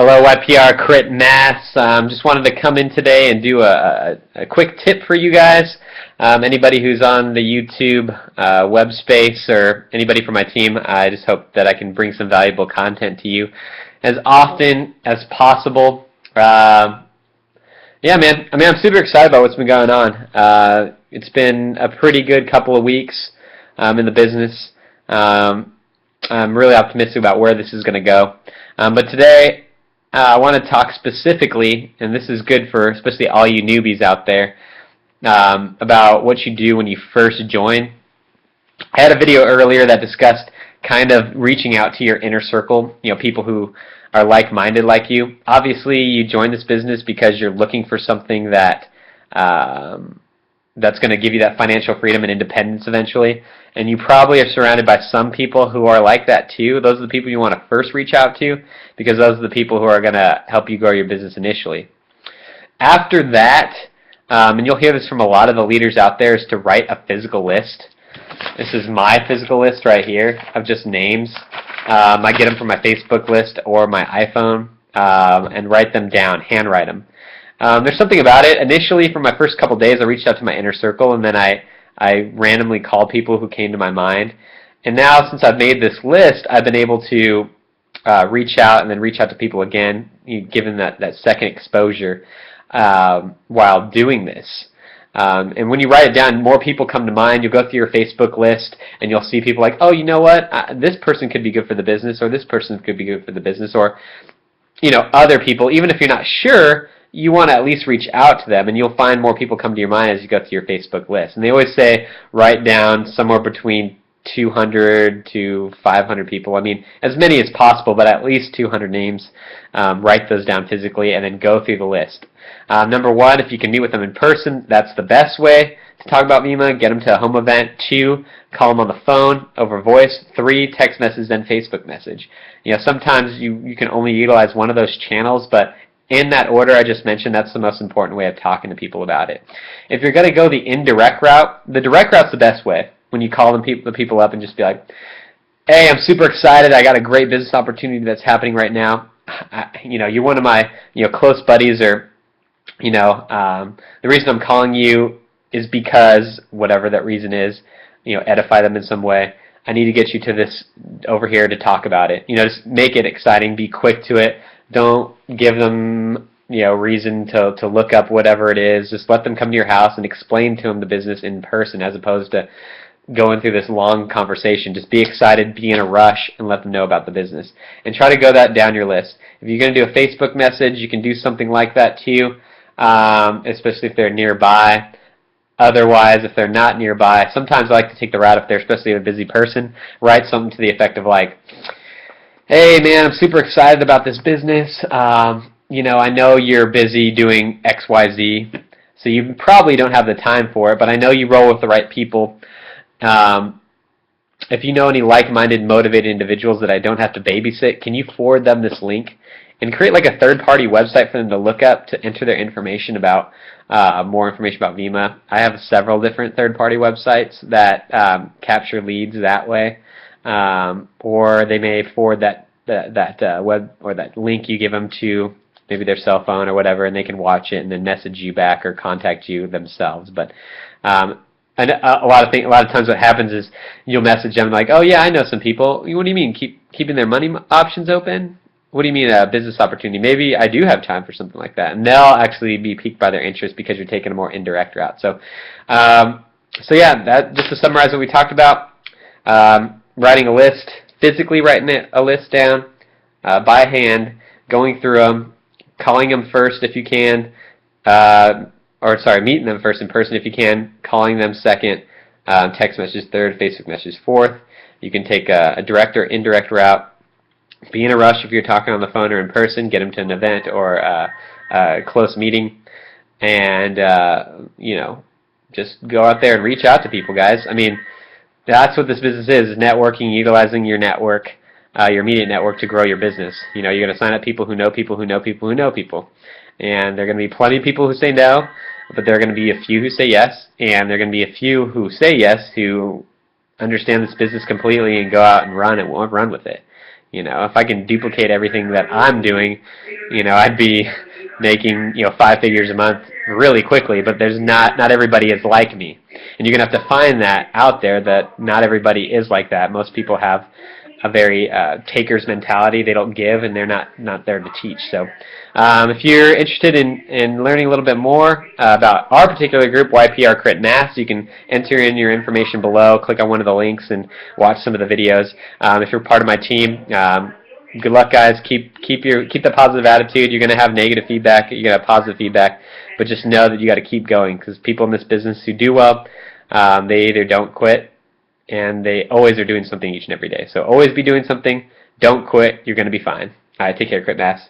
Hello, YPR Crit Mass. Just wanted to come in today and do a quick tip for you guys. Anybody who's on the YouTube web space or anybody from my team, I just hope that I can bring some valuable content to you as often as possible. Yeah, man. I'm super excited about what's been going on. It's been a pretty good couple of weeks in the business. I'm really optimistic about where this is going to go. But today, I want to talk specifically, and this is good for especially all you newbies out there, about what you do when you first join. I had a video earlier that discussed kind of reaching out to your inner circle, people who are like-minded like you. Obviously, you join this business because you're looking for something that that's going to give you that financial freedom and independence eventually. And you probably are surrounded by some people who are like that too. Those are the people you want to first reach out to because those are the people who are going to help you grow your business initially. After that, and you'll hear this from a lot of the leaders out there, is to write a physical list. This is my physical list right here of just names. I get them from my Facebook list or my iPhone and write them down, handwrite them. There's something about it. Initially, for my first couple days, I reached out to my inner circle, and then I randomly called people who came to my mind. And now, since I've made this list, I've been able to reach out and then reach out to people again, given that second exposure while doing this. And when you write it down, more people come to mind. You'll go through your Facebook list, and you'll see people like, oh, you know what? This person could be good for the business, or this person could be good for the business, or other people. Even if you're not sure, you want to at least reach out to them, and you'll find more people come to your mind as you go through your Facebook list. And they always say write down somewhere between 200 to 500 people. I mean, as many as possible, but at least 200 names. Write those down physically, and then go through the list. Number one, if you can meet with them in person, that's the best way to talk about Vemma. Get them to a home event. 2, call them on the phone over voice. 3, text message, then Facebook message. Sometimes you can only utilize one of those channels, but in that order I just mentioned, that's the most important way of talking to people about it. If you're going to go the indirect route, the direct route's the best way. When you call the people up and just be like, hey, I'm super excited. I got a great business opportunity that's happening right now. You're one of my close buddies, or the reason I'm calling you is because whatever that reason is, edify them in some way. I need to get you to this over here to talk about it. Just make it exciting. Be quick to it. Don't give them reason to look up whatever it is. Just let them come to your house and explain to them the business in person, as opposed to going through this long conversation. Just be excited, be in a rush, and let them know about the business. And try to go that down your list. If you're going to do a Facebook message, you can do something like that too, especially if they're nearby. Otherwise, if they're not nearby, sometimes I like to take the route, if they're especially a busy person, write something to the effect of like, hey man, I'm super excited about this business. I know you're busy doing XYZ, so you probably don't have the time for it, but I know you roll with the right people. If you know any like-minded, motivated individuals that I don't have to babysit, can you forward them this link and create like a third-party website for them to look up to enter their information about more information about Vemma? I have several different third-party websites that capture leads that way. Or they may forward that web or that link you give them to maybe their cell phone or whatever, and they can watch it and then message you back or contact you themselves. But and a lot of times what happens is you'll message them like, oh yeah, I know some people. What do you mean keeping their money options open? What do you mean a business opportunity? Maybe I do have time for something like that, and they'll actually be piqued by their interest because you're taking a more indirect route. So yeah, that just to summarize what we talked about. Writing a list, physically writing a list down by hand, going through them, calling them first if you can, meeting them first in person if you can, calling them second, text message third, Facebook message fourth. You can take a direct or indirect route. Be in a rush if you're talking on the phone or in person. Get them to an event or a close meeting, and just go out there and reach out to people, guys. I mean, that's what this business is networking, utilizing your network, your immediate network to grow your business. You're going to sign up people who know people who know people who know people. And there are going to be plenty of people who say no, but there are going to be a few who say yes, and there are going to be a few who say yes who understand this business completely and go out and run with it. If I can duplicate everything that I'm doing, I'd be making 5 figures a month really quickly. But there's not everybody is like me, and you're gonna have to find that out there, that not everybody is like that. Most people have a very taker's mentality. They don't give, and they're not there to teach. So if you're interested in learning a little bit more about our particular group, YPR Crit Mass, you can enter in your information below, click on one of the links, and watch some of the videos. If you're part of my team, good luck, guys. Keep the positive attitude. You're going to have negative feedback. You're going to have positive feedback. But just know that you got to keep going, because people in this business who do well, they either don't quit, and they always are doing something each and every day. So always be doing something. Don't quit. You're going to be fine. All right, take care, Crit Mass.